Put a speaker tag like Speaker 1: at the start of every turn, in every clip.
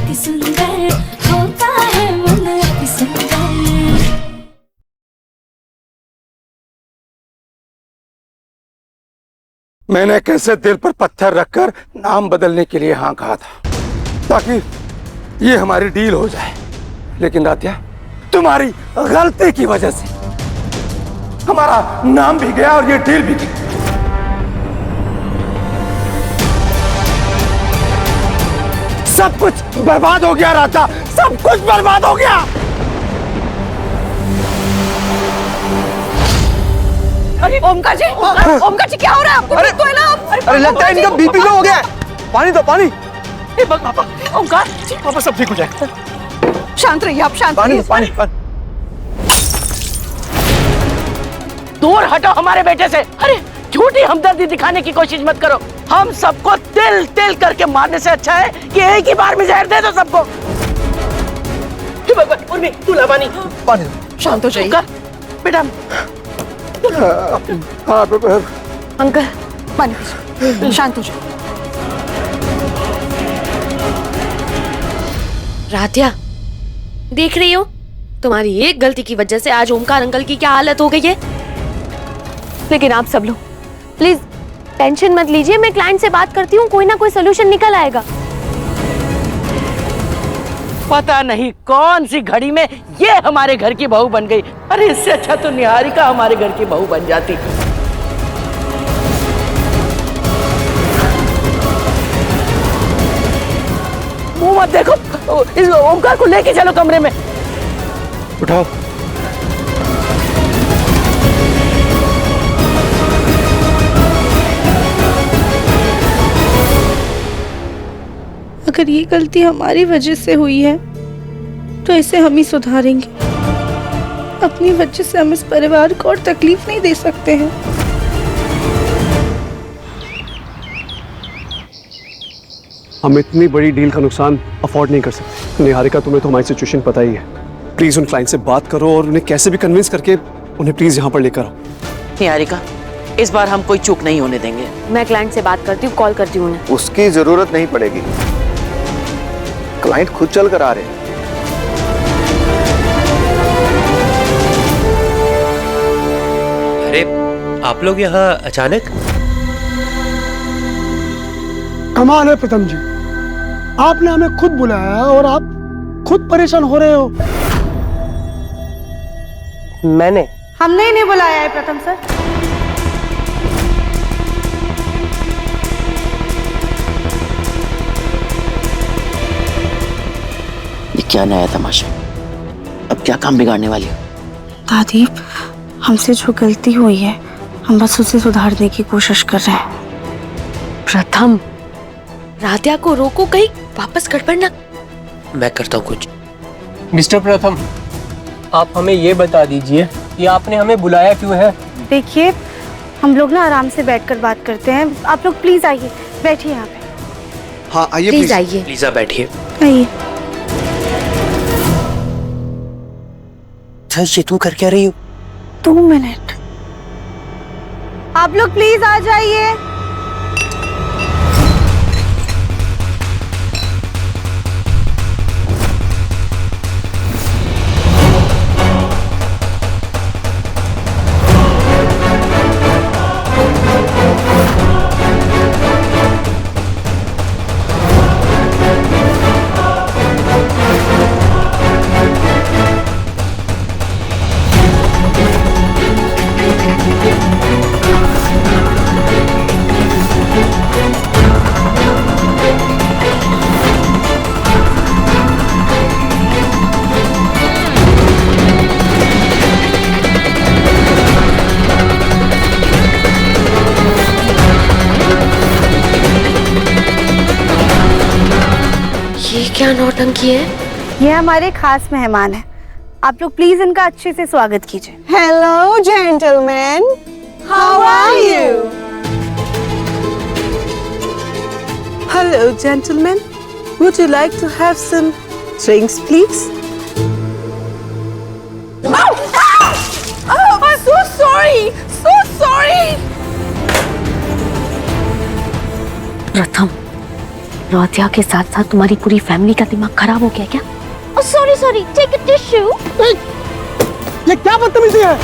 Speaker 1: अति सुंदर होता है मन अति सुंदर।
Speaker 2: मैंने कैसे दिल पर पत्थर रखकर नाम बदलने के लिए हाँ कहा था ताकि ये हमारी डील हो जाए, लेकिन राध्या तुम्हारी गलती की वजह से हमारा नाम भी गया और ये डील भी गई। सब कुछ बर्बाद हो गया राधा, सब कुछ बर्बाद हो गया।
Speaker 3: अरे ओमकार जी, ओमकार जी क्या हो रहा है आपको?
Speaker 4: अरे
Speaker 3: तो है ना?
Speaker 4: अरे लगता है इनका बीपी लो हो गया है। पानी दो पानी।
Speaker 2: पापा
Speaker 3: ओमकार
Speaker 2: पापा सब ठीक हो जाए।
Speaker 3: शांत रहिए आप, शांत
Speaker 4: पानी
Speaker 3: रहिए।
Speaker 4: पानी पानी।
Speaker 5: दूर हटो हमारे बेटे से। अरे झूठी हमदर्दी दिखाने की कोशिश मत करो। हम सबको तिल तिल करके मारने से अच्छा है कि एक ही बार में जहर दे दो सबको। उर्मी तू ला पानी।
Speaker 4: पानी दो।
Speaker 3: शांत हो जाइए
Speaker 5: बेटा।
Speaker 3: अंकल पानी पीजिए, शांत हो जाइए।
Speaker 6: राध्या देख रही हो, तुम्हारी एक गलती की वजह से आज ओमकार अंकल की क्या हालत हो गई है। लेकिन आप सब लोग प्लीज टेंशन मत लीजिए, मैं क्लाइंट से बात करती हूँ, कोई ना कोई सोल्यूशन निकल आएगा।
Speaker 5: पता नहीं कौन सी घड़ी में ये हमारे घर की बहू बन गई। अरे इससे अच्छा तो निहारिका हमारे घर की बहू बन जाती। मुंह मत देखो, इस ओमकार को लेके चलो कमरे में।
Speaker 2: उठाओ।
Speaker 7: अगर ये गलती हमारी वजह से हुई है तो इसे हम ही सुधारेंगे। अपनी वजह से हम इस परिवार को और तकलीफ नहीं दे सकते हैं।
Speaker 4: हम इतनी बड़ी डील का नुकसान अफोर्ड नहीं कर सकते। निहारिका तुम्हें तो हमारी सिचुएशन पता ही है। प्लीज उन क्लाइंट से बात करो और उन्हें कैसे भी कन्विंस करके उन्हें प्लीज यहाँ पर लेकर आओ।
Speaker 5: निहारिका इस बार हम कोई चूक नहीं होने देंगे।
Speaker 6: मैं क्लाइंट से बात करती हूँ, कॉल करती हूँ उन्हें।
Speaker 8: उसकी जरूरत नहीं पड़ेगी, क्लाइंट खुद चल कर आ रहे हैं।
Speaker 9: अरे आप लोग यहाँ अचानक?
Speaker 10: कमाल है प्रथम जी, आपने हमें खुद बुलाया और आप खुद परेशान हो रहे हो।
Speaker 7: हमने इन्हें बुलाया है प्रथम सर।
Speaker 5: ये क्या नया तमाशा? अब क्या काम बिगाड़ने वाली हो?
Speaker 7: दादी, हमसे जो गलती हुई है हम बस उसे सुधारने की कोशिश कर रहे हैं।
Speaker 6: प्रथम, राध्या को रोको, कहीं वापस गड़बड़ ना।
Speaker 9: मैं करता हूँ कुछ।
Speaker 11: मिस्टर प्रथम, आप हमें ये बता दीजिए कि आपने हमें बुलाया क्यों है?
Speaker 7: देखिए, हम लोग ना आराम से बैठकर बात करते हैं। आप लोग प्लीज आइए, बैठिए यहाँ पे।
Speaker 4: हाँ आइए
Speaker 6: प्लीज आइए।
Speaker 9: प्लीज बैठिए।
Speaker 7: आइए।
Speaker 9: ये तुम कर क्या रही हो?
Speaker 7: 2 मिनट, आप लोग प्लीज आ जाइए।
Speaker 6: क्या नौटंकी है?
Speaker 7: ये हमारे खास मेहमान हैं, आप लोग प्लीज इनका अच्छे से स्वागत कीजिए।
Speaker 3: Hello gentleman, how are you? Hello gentleman, would you like to have some drinks please? So sorry, so sorry.
Speaker 6: प्रथम, राधिया के साथ साथ तुम्हारी पूरी फैमिली का दिमाग खराब हो गया क्या?
Speaker 1: Oh, sorry, take a tissue.
Speaker 10: ये क्या बदतमीजी है?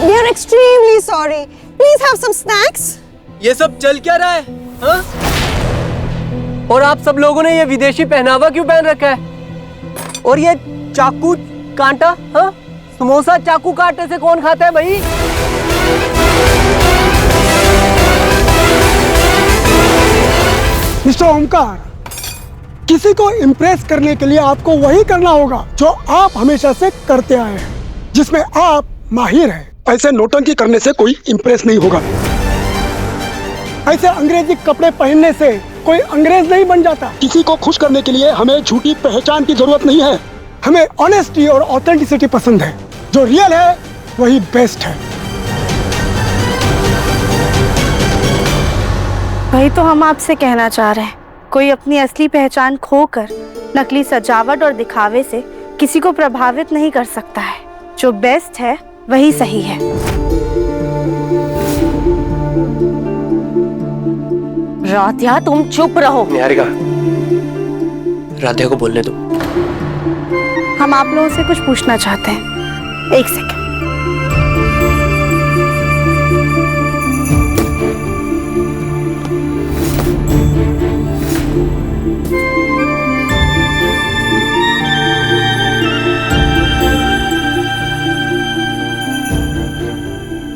Speaker 7: We are extremely sorry. Please have some snacks.
Speaker 11: ये सब चल क्या रहा है? हाँ? और आप सब लोगों ने ये विदेशी पहनावा क्यों पहन रखा है? और ये चाकू कांटा? हाँ? समोसा चाकू कांटे से कौन खाता है भाई?
Speaker 10: मिस्टर ओमकार, किसी को इम्प्रेस करने के लिए आपको वही करना होगा जो आप हमेशा से करते आए हैं, जिसमें आप माहिर हैं। ऐसे नौटंकी करने से कोई इम्प्रेस नहीं होगा। ऐसे अंग्रेजी कपड़े पहनने से कोई अंग्रेज नहीं बन जाता। किसी को खुश करने के लिए हमें झूठी पहचान की जरूरत नहीं है। हमें ऑनेस्टी और ऑथेंटिसिटी पसंद है। जो रियल है वही बेस्ट है।
Speaker 7: वही तो हम आपसे कहना चाह रहे हैं। कोई अपनी असली पहचान खोकर नकली सजावट और दिखावे से किसी को प्रभावित नहीं कर सकता है। जो बेस्ट है वही सही है।
Speaker 6: राधिया, तुम चुप रहो।
Speaker 9: निहारिका, राधिया को बोलने दो।
Speaker 7: हम आप लोगों से कुछ पूछना चाहते हैं। एक सेकंड।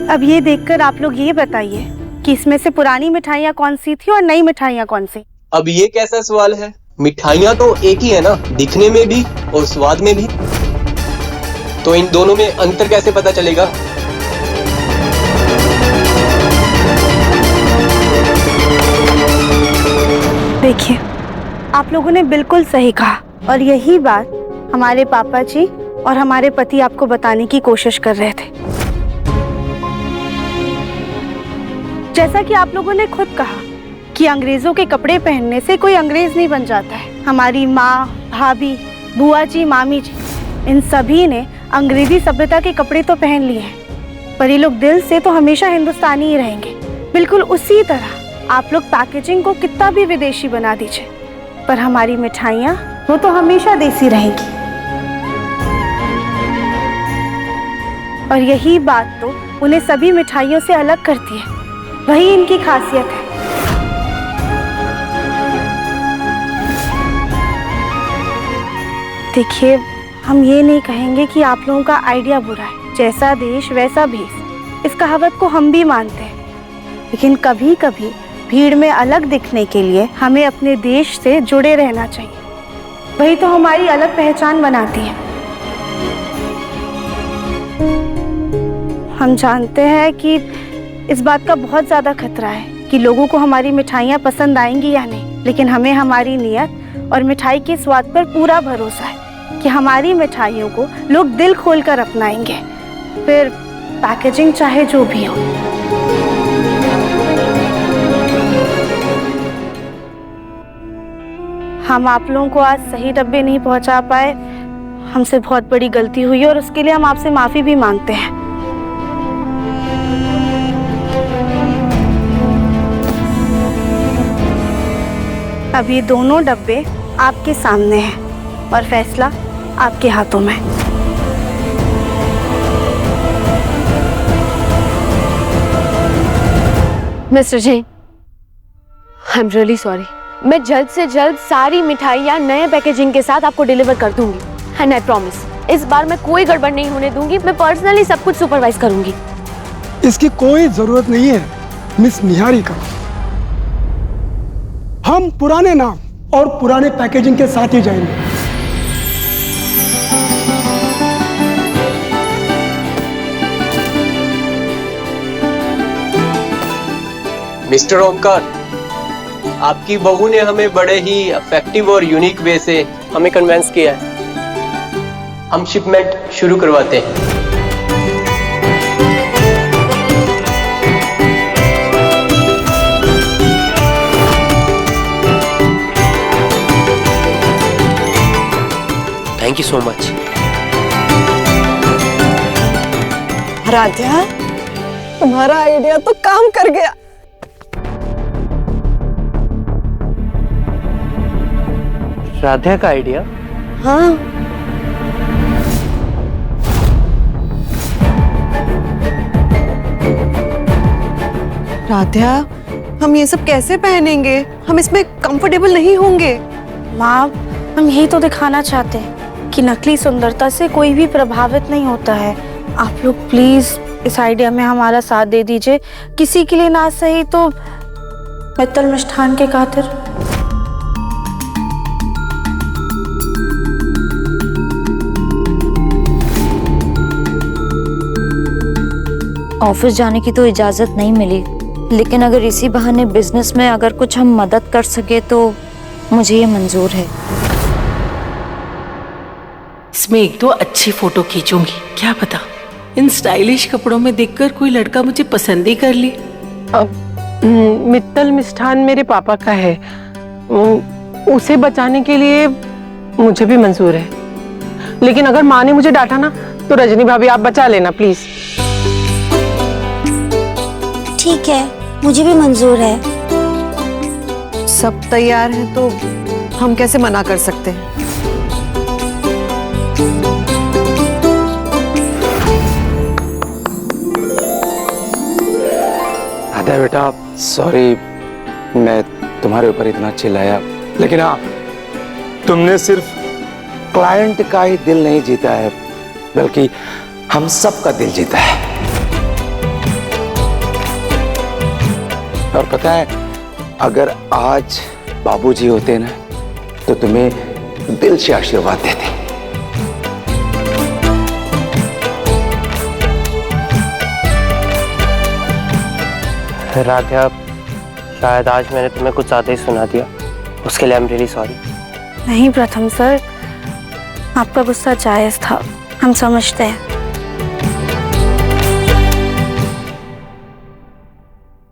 Speaker 7: अब ये देखकर आप लोग ये बताइए कि इसमें से पुरानी मिठाइयाँ कौन सी थी और नई मिठाइयाँ कौन सी?
Speaker 11: अब ये कैसा सवाल है? मिठाइयाँ तो एक ही है ना, दिखने में भी और स्वाद में भी। तो इन दोनों में अंतर कैसे पता चलेगा?
Speaker 7: देखिए, आप लोगों ने बिल्कुल सही कहा और यही बात हमारे पापा जी और हमारे पति आपको बताने की कोशिश कर रहे थे। जैसा कि आप लोगों ने खुद कहा कि अंग्रेजों के कपड़े पहनने से कोई अंग्रेज नहीं बन जाता है। हमारी माँ, भाभी, बुआ जी, मामी जी, इन सभी ने अंग्रेजी सभ्यता के कपड़े तो पहन लिए हैं, पर ये लोग दिल से तो हमेशा हिंदुस्तानी ही रहेंगे। बिल्कुल उसी तरह आप लोग पैकेजिंग को कितना भी विदेशी बना दीजिए, पर हमारी मिठाइयाँ वो तो हमेशा देसी रहेंगी। और यही बात तो उन्हें सभी मिठाइयों से अलग करती है। वही इनकी खासियत है। देखिए, हम ये नहीं कहेंगे कि आप लोगों का आइडिया बुरा है। जैसा देश वैसा भेष, इस कहावत को हम भी मानते हैं। लेकिन कभी कभी भीड़ में अलग दिखने के लिए हमें अपने देश से जुड़े रहना चाहिए। वही तो हमारी अलग पहचान बनाती है। हम जानते हैं कि इस बात का बहुत ज़्यादा खतरा है कि लोगों को हमारी मिठाइयाँ पसंद आएंगी या नहीं, लेकिन हमें हमारी नियत और मिठाई के स्वाद पर पूरा भरोसा है कि हमारी मिठाइयों को लोग दिल खोलकर अपनाएंगे, फिर पैकेजिंग चाहे जो भी हो। हम आप लोगों को आज सही डब्बे नहीं पहुंचा पाए, हमसे बहुत बड़ी गलती हुई और उसके लिए हम आपसे माफ़ी भी मांगते हैं। अब ये दोनों डब्बे आपके सामने हैं और फैसला आपके हाथों में।
Speaker 6: Mister Jain, I am really sorry. मैं जल्द से जल्द सारी मिठाइयाँ नए पैकेजिंग के साथ आपको डिलीवर कर दूंगी, एंड आई प्रॉमिस इस बार मैं कोई गड़बड़ नहीं होने दूंगी। मैं पर्सनली सब कुछ सुपरवाइज करूंगी।
Speaker 10: इसकी कोई जरूरत नहीं है मिस निहारिका। हम पुराने नाम और पुराने पैकेजिंग के साथ ही जाएंगे।
Speaker 11: मिस्टर ओमकार, आपकी बहू ने हमें बड़े ही इफेक्टिव और यूनिक वे से हमें कन्विंस किया है। हम शिपमेंट शुरू करवाते हैं।
Speaker 9: Thank you so much.
Speaker 3: Radhiya, तुम्हारा आइडिया तो काम कर गया।
Speaker 9: राधा का आइडिया?
Speaker 3: हाँ, राधा, हम ये सब कैसे पहनेंगे? हम इसमें कंफर्टेबल नहीं होंगे।
Speaker 7: माँ, हम यही तो दिखाना चाहते हैं कि नकली सुंदरता से कोई भी प्रभावित नहीं होता है। आप लोग प्लीज इस आइडिया में हमारा साथ दे दीजिए, किसी के लिए ना सही तो मित्तल मिष्ठान के खातिर।
Speaker 1: ऑफिस जाने की तो इजाजत नहीं मिली, लेकिन अगर इसी बहाने बिजनेस में अगर कुछ हम मदद कर सके तो मुझे ये मंजूर है।
Speaker 5: इसमें एक दो अच्छी फोटो खींचूंगी, क्या पता इन स्टाइलिश कपड़ों में देखकर कोई लड़का मुझे पसंद ही कर ले। मित्तल मिष्ठान मेरे पापा का है, उसे बचाने के लिए मुझे भी मंजूर है, लेकिन अगर माँ ने मुझे डांटा ना तो रजनी भाभी आप बचा लेना प्लीज।
Speaker 1: ठीक है, मुझे भी मंजूर है।
Speaker 3: सब तैयार हैं तो हम कैसे मना कर सकते हैं?
Speaker 2: राधा बेटा, सॉरी मैं तुम्हारे ऊपर इतना चिल्लाया, लेकिन हाँ, तुमने सिर्फ क्लाइंट का ही दिल नहीं जीता है, बल्कि हम सब का दिल जीता है। और पता है, अगर आज बाबूजी होते ना तो तुम्हें दिल से आशीर्वाद देते।
Speaker 9: राधा, शायद आज मैंने तुम्हें कुछ ज्यादा ही सुना दिया, उसके लिए आई एम रियली सॉरी।
Speaker 7: नहीं प्रथम सर, आपका गुस्सा जायज था, हम समझते हैं।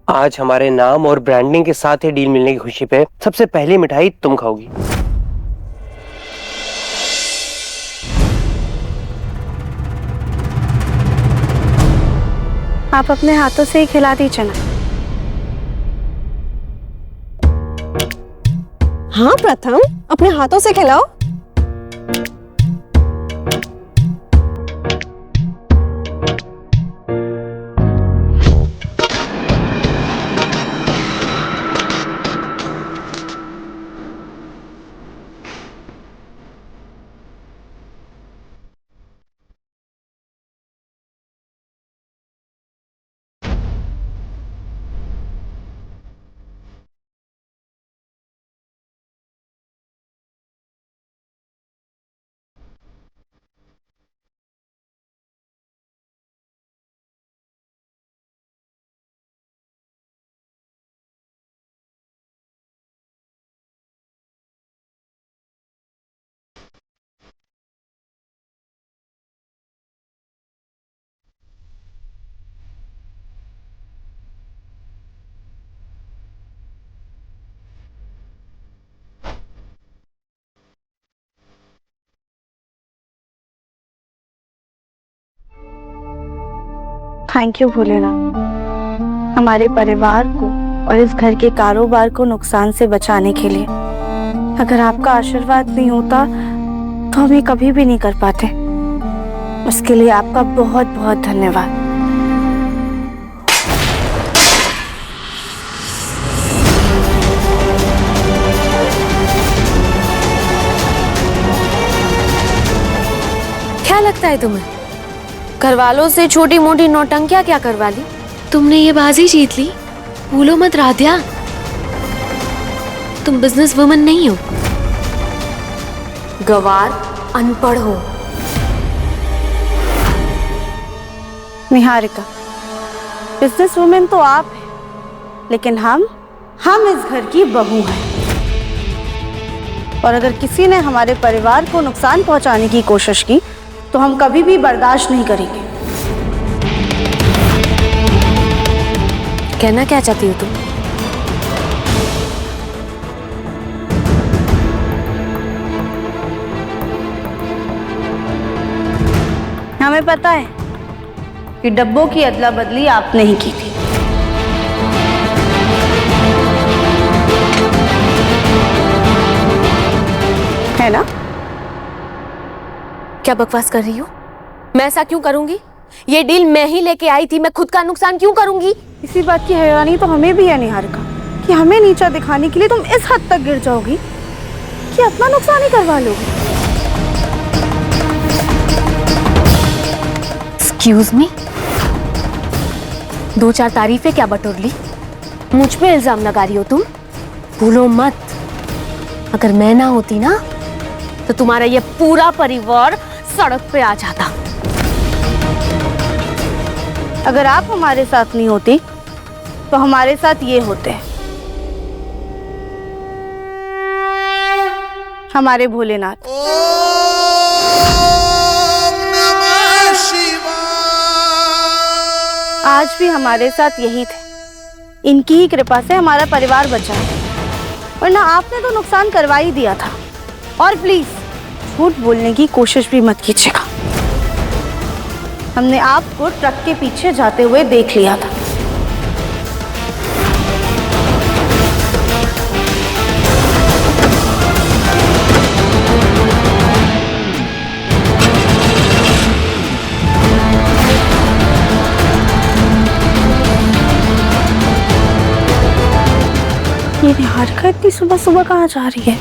Speaker 9: आज हमारे नाम और ब्रांडिंग के साथ ही डील मिलने की खुशी पे सबसे पहली मिठाई तुम खाओगी।
Speaker 7: आप अपने हाथों से ही खिला दीजिए ना।
Speaker 3: हाँ प्रथम, अपने हाथों से खिलाओ।
Speaker 7: थैंक यू भोलेनाथ, हमारे परिवार को और इस घर के कारोबार को नुकसान से बचाने के लिए। अगर आपका आशीर्वाद नहीं होता तो हम ये कभी भी नहीं कर पाते। उसके लिए आपका बहुत बहुत धन्यवाद।
Speaker 6: क्या लगता है तुम्हें, घर वालों से छोटी मोटी नौटंकियां क्या करवा ली? तुमने ये बाजी जीत ली। भूलो मत राध्या, तुम बिजनेस वुमन नहीं हो, गवार अनपढ़ हो।
Speaker 7: निहारिका, बिजनेस वुमेन तो आप हैं, लेकिन हम इस घर की बहू हैं। और अगर किसी ने हमारे परिवार को नुकसान पहुंचाने की कोशिश की तो हम कभी भी बर्दाश्त नहीं करेंगे।
Speaker 6: कहना क्या चाहती हो तुम?
Speaker 7: हमें पता है कि डब्बों की अदला बदली आपने ही की थी। है ना?
Speaker 6: क्या बकवास कर रही हो? मैं ऐसा क्यों करूंगी? ये डील मैं ही लेके आई थी, मैं खुद का नुकसान क्यों करूंगी?
Speaker 7: इसी बात की हैरानी तो हमें भी है निहारिका, कि हमें नीचा दिखाने के लिए तुम इस हद तक गिर जाओगी कि अपना नुकसान ही करवा लोगी।
Speaker 6: एक्सक्यूज मी, 2-4 तारीफें क्या बटोर ली? मुझ पे इल्जाम लगा रही हो तुम? भूलो मत, अगर मैं ना होती ना तो तुम्हारा ये पूरा परिवार सड़क पे आ जाता।
Speaker 7: अगर आप हमारे साथ नहीं होती तो हमारे साथ ये होते हैं हमारे भोलेनाथ। आज भी हमारे साथ यही थे। इनकी ही कृपा से हमारा परिवार बचा है, वरना आपने तो नुकसान करवा ही दिया था। और प्लीज झूठ बोलने की कोशिश भी मत कीजिएगा। हमने आपको ट्रक के पीछे जाते हुए देख लिया था। ये निहारिका इतनी सुबह सुबह कहाँ जा रही है?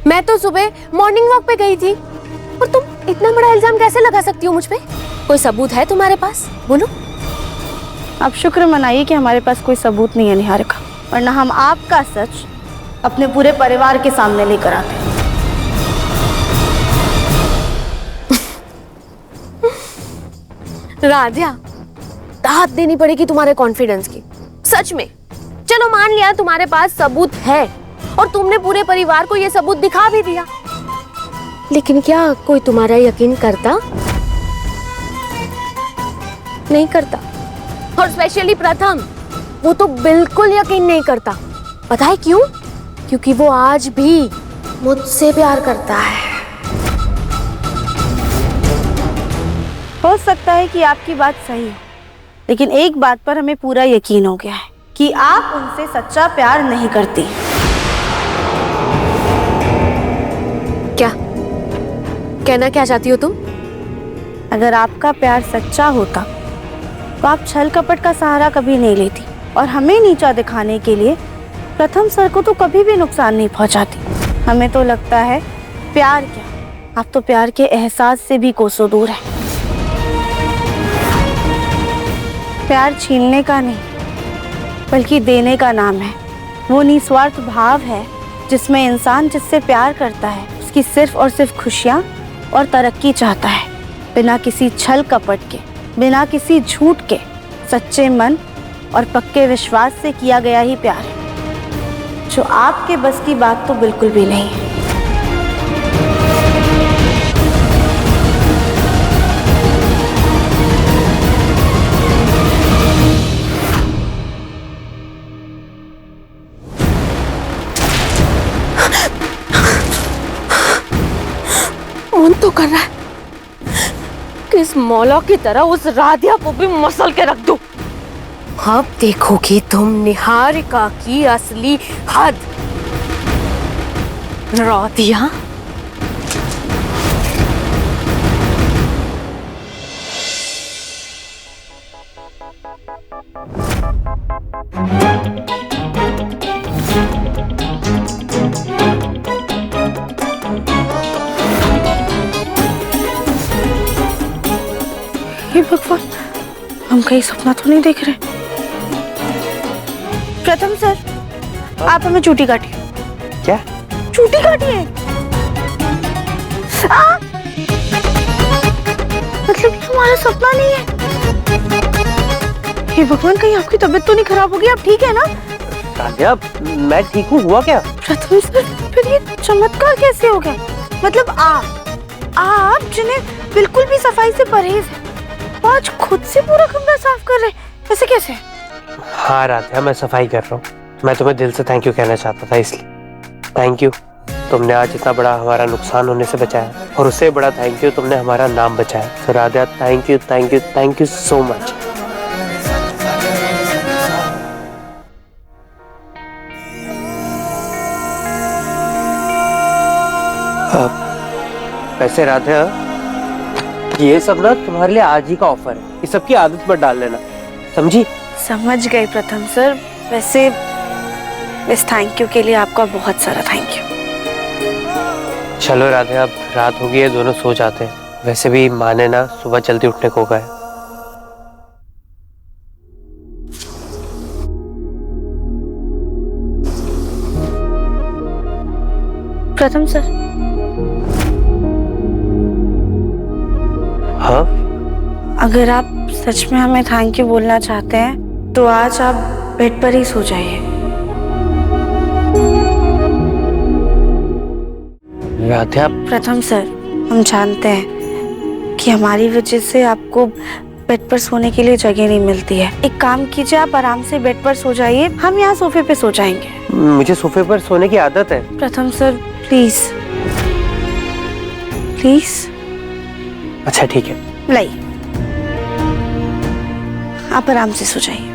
Speaker 6: मैं तो सुबह मॉर्निंग वॉक पे गई थी, और तुम इतना बड़ा इल्जाम कैसे लगा सकती हो मुझ पे? कोई सबूत है तुम्हारे पास? बोलो।
Speaker 7: आप शुक्र मनाइए कि हमारे पास कोई सबूत नहीं है निहारिका, वरना हम आपका सच अपने पूरे परिवार के सामने लेकर आते।
Speaker 6: राधिया, दाद देनी पड़ेगी तुम्हारे कॉन्फिडेंस की, सच में। चलो मान लिया तुम्हारे पास सबूत है और तुमने पूरे परिवार को ये सबूत दिखा भी दिया, लेकिन क्या कोई तुम्हारा यकीन करता? नहीं करता। और स्पेशली प्रथम, वो तो बिल्कुल यकीन नहीं करता। पता है क्यों? क्योंकि वो आज भी मुझसे प्यार करता है।
Speaker 7: हो सकता है कि आपकी बात सही हो, लेकिन एक बात पर हमें पूरा यकीन हो गया है कि आप उनसे सच्चा प्यार नहीं करती।
Speaker 6: क्या कहना क्या चाहती हो तुम?
Speaker 7: अगर आपका प्यार सच्चा होता तो आप छल कपट का सहारा कभी नहीं लेती, और हमें नीचा दिखाने के लिए प्रथम सर को तो कभी भी नुकसान नहीं पहुंचाती। हमें तो लगता है प्यार क्या, आप तो प्यार के एहसास से भी कोसों दूर है। प्यार छीनने का नहीं, बल्कि देने का नाम है। वो निस्वार्थ भाव है जिसमें इंसान जिससे प्यार करता है उसकी सिर्फ और सिर्फ खुशियाँ और तरक्की चाहता है, बिना किसी छल कपट के, बिना किसी झूठ के। सच्चे मन और पक्के विश्वास से किया गया ही प्यार है, जो आपके बस की बात तो बिल्कुल भी नहीं है।
Speaker 6: मन तो कर रहा है कि इस मौला की तरह उस राधिया को भी मसल के रख दूं। अब देखोगी तुम निहारिका की असली हद। राधिया,
Speaker 7: हे भगवान, हम कहीं सपना तो नहीं देख रहे? प्रथम सर, आप हमें चूटी काटिए।
Speaker 9: क्या?
Speaker 7: चूटी काटिए। मतलब ये हमारा सपना नहीं है। हे भगवान, कहीं आपकी तबीयत तो नहीं खराब होगी? आप ठीक है ना?
Speaker 9: राधिया, मैं ठीक हूँ। हुआ क्या?
Speaker 7: प्रथम सर, फिर ये चमत्कार कैसे हो गया? मतलब आप जिन्हें बिल्कुल भी सफाई से परहेज है, आज खुद से पूरा कमरा साफ कर रहे, ऐसे कैसे?
Speaker 9: हाँ राधिया, मैं सफाई कर रहा हूँ। मैं तुम्हें दिल से थैंक यू कहना चाहता था, इसलिए थैंक यू। तुमने आज इतना बड़ा हमारा नुकसान होने से बचाया, और उससे बड़ा थैंक यू, तुमने हमारा नाम बचाया। तो Radha, thank you thank you thank you so much. वैसे राधा, ये सब ना तुम्हारे लिए आज ही का ऑफर है, इस सब की आदत मत डाल लेना, समझी?
Speaker 7: समझ गई प्रथम सर। वैसे इस थैंक यू के लिए आपका बहुत सारा थैंक यू।
Speaker 9: चलो राधे, अब रात हो गई है, दोनों सो जाते हैं। वैसे भी माने ना सुबह जल्दी उठने को गए।
Speaker 7: प्रथम सर,
Speaker 9: हाँ?
Speaker 7: अगर आप सच में हमें थैंक यू बोलना चाहते हैं तो आज आप बेड पर ही सो जाइए।
Speaker 9: राधे,
Speaker 7: प्रथम सर, हम जानते हैं कि हमारी वजह से आपको बेड पर सोने के लिए जगह नहीं मिलती है। एक काम कीजिए, आप आराम से बेड पर सो जाइए, हम यहाँ सोफे पे सो जाएंगे।
Speaker 9: मुझे सोफे पर सोने की आदत है।
Speaker 7: प्रथम सर, प्लीज प्लीज।
Speaker 9: अच्छा ठीक है।
Speaker 7: लाइए, आप आराम से सो जाइए।